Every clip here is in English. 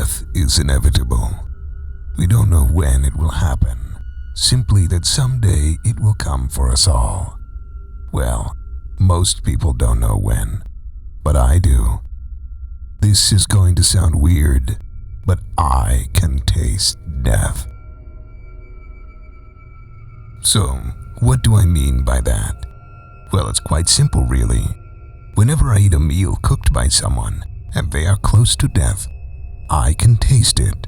Death is inevitable. We don't know when it will happen, simply that someday it will come for us all. Well, most people don't know when, but I do. This is going to sound weird, but I can taste death. So, what do I mean by that? Well, it's quite simple, really. Whenever I eat a meal cooked by someone, and they are close to death, I can taste it.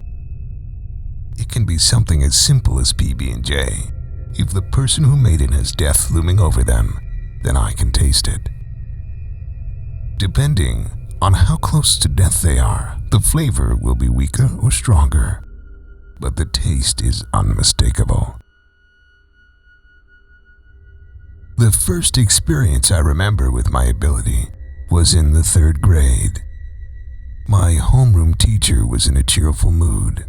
It can be something as simple as PB&J. If the person who made it has death looming over them, then I can taste it. Depending on how close to death they are, the flavor will be weaker or stronger, but the taste is unmistakable. The first experience I remember with my ability was in the 3rd grade. My homeroom teacher was in a cheerful mood.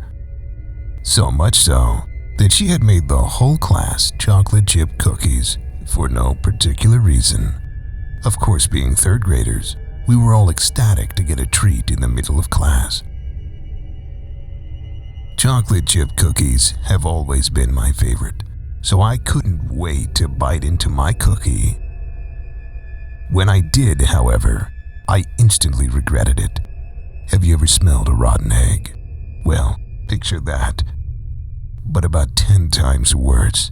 So much so that she had made the whole class chocolate chip cookies for no particular reason. Of course, being 3rd graders, we were all ecstatic to get a treat in the middle of class. Chocolate chip cookies have always been my favorite, so I couldn't wait to bite into my cookie. When I did, however, I instantly regretted it. Have you ever smelled a rotten egg? Well, picture that, but about 10 times worse.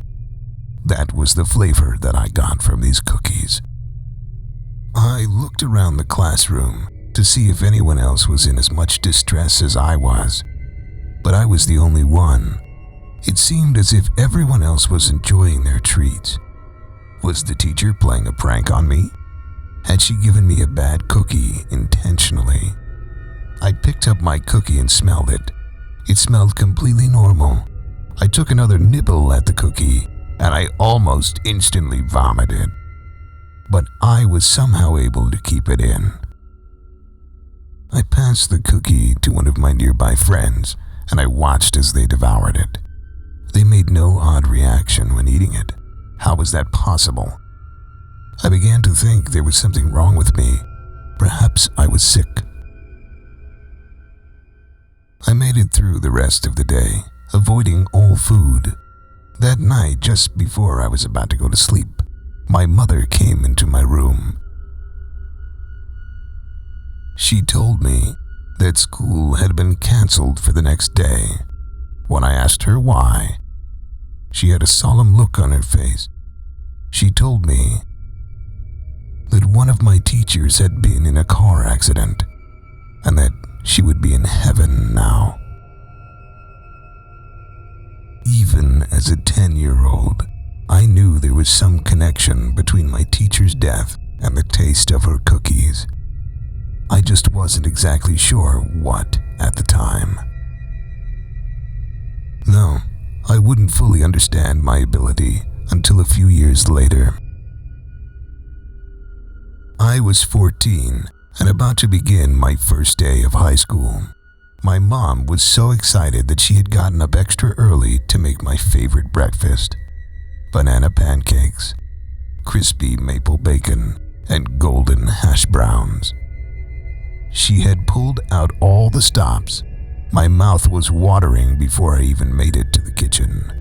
That was the flavor that I got from these cookies. I looked around the classroom to see if anyone else was in as much distress as I was, but I was the only one. It seemed as if everyone else was enjoying their treats. Was the teacher playing a prank on me? Had she given me a bad cookie intentionally? I picked up my cookie and smelled it. It smelled completely normal. I took another nibble at the cookie, and I almost instantly vomited. But I was somehow able to keep it in. I passed the cookie to one of my nearby friends, and I watched as they devoured it. They made no odd reaction when eating it. How was that possible? I began to think there was something wrong with me. Perhaps I was sick. I made it through the rest of the day, avoiding all food. That night, just before I was about to go to sleep, my mother came into my room. She told me that school had been canceled for the next day. When I asked her why, she had a solemn look on her face. She told me that one of my teachers had been in a car accident and that she would be in heaven now. Even as a 10-year-old, I knew there was some connection between my teacher's death and the taste of her cookies. I just wasn't exactly sure what at the time. No, I wouldn't fully understand my ability until a few years later. I was 14 and about to begin my first day of high school. My mom was so excited that she had gotten up extra early to make my favorite breakfast: banana pancakes, crispy maple bacon, and golden hash browns. She had pulled out all the stops. My mouth was watering before I even made it to the kitchen.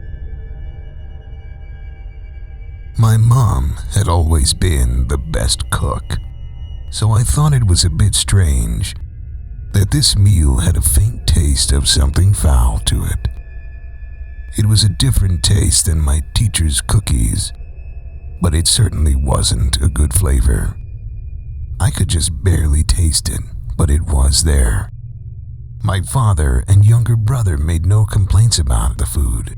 My mom had always been the best cook, so I thought it was a bit strange that this meal had a faint taste of something foul to it. It was a different taste than my teacher's cookies, but it certainly wasn't a good flavor. I could just barely taste it, but it was there. My father and younger brother made no complaints about the food,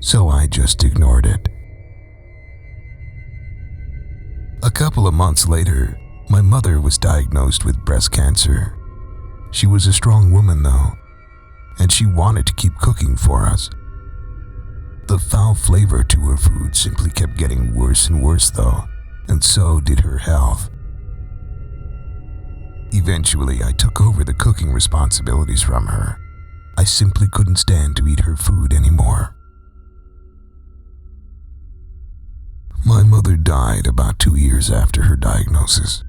so I just ignored it. A couple of months later, my mother was diagnosed with breast cancer. She was a strong woman, though, and she wanted to keep cooking for us. The foul flavor to her food simply kept getting worse and worse, though, and so did her health. Eventually, I took over the cooking responsibilities from her. I simply couldn't stand to eat her food anymore. My mother died about 2 years after her diagnosis.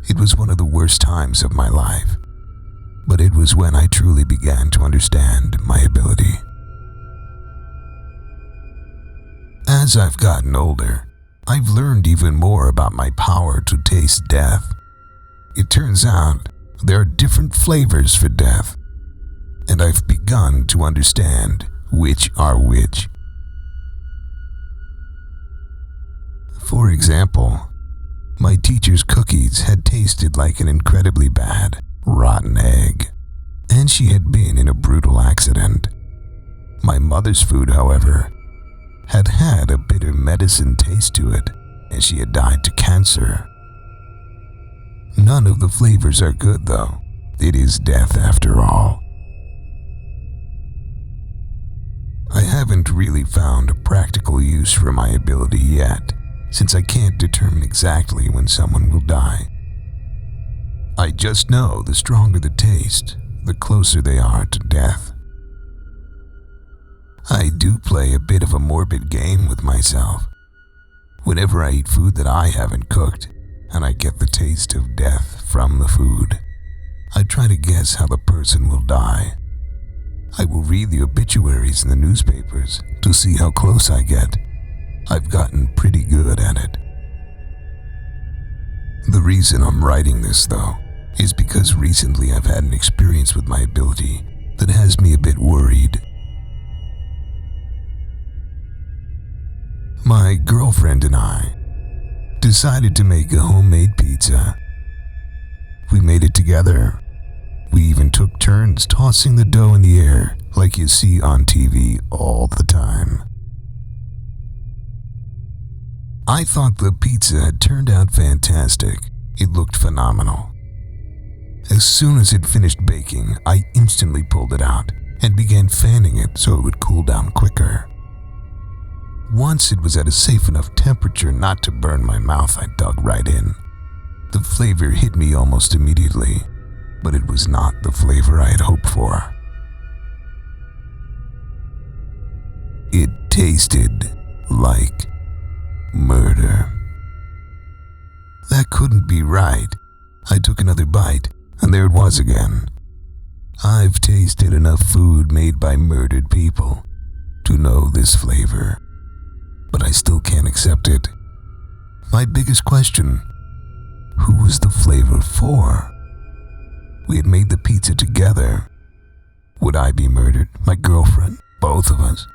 It was one of the worst times of my life. But it was when I truly began to understand my ability. As I've gotten older, I've learned even more about my power to taste death. It turns out there are different flavors for death, and I've begun to understand which are which. For example, my teacher's cookies had tasted like an incredibly bad, rotten egg, and she had been in a brutal accident. My mother's food, however, had had a bitter medicine taste to it, and she had died to cancer. None of the flavors are good, though. It is death after all. I haven't really found a practical use for my ability yet, since I can't determine exactly when someone will die. I just know the stronger the taste, the closer they are to death. I do play a bit of a morbid game with myself. Whenever I eat food that I haven't cooked, and I get the taste of death from the food, I try to guess how the person will die. I will read the obituaries in the newspapers to see how close I get. I've gotten pretty good at it. The reason I'm writing this, though, is because recently I've had an experience with my ability that has me a bit worried. My girlfriend and I decided to make a homemade pizza. We made it together. We even took turns tossing the dough in the air like you see on TV all the time. I thought the pizza had turned out fantastic. It looked phenomenal. As soon as it finished baking, I instantly pulled it out and began fanning it so it would cool down quicker. Once it was at a safe enough temperature not to burn my mouth, I dug right in. The flavor hit me almost immediately, but it was not the flavor I had hoped for. It tasted like murder. That couldn't be right. I took another bite, and there it was again. I've tasted enough food made by murdered people to know this flavor, but I still can't accept it. My biggest question: who was the flavor for? We had made the pizza together. Would I be murdered? My girlfriend? Both of us?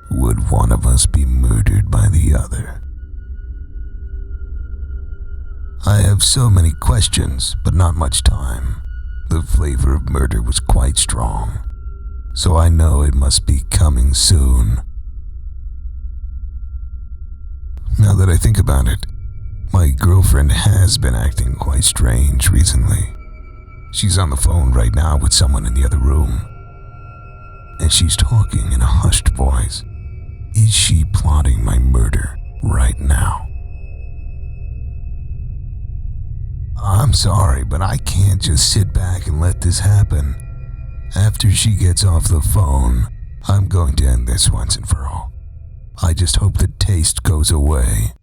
Would one of us be murdered by the other? I have so many questions, but not much time. The flavor of murder was quite strong, so I know it must be coming soon. Now that I think about it, my girlfriend has been acting quite strange recently. She's on the phone right now with someone in the other room, and she's talking in a hushed voice. Is she plotting my murder right now? I'm sorry, but I can't just sit back and let this happen. After she gets off the phone, I'm going to end this once and for all. I just hope the taste goes away.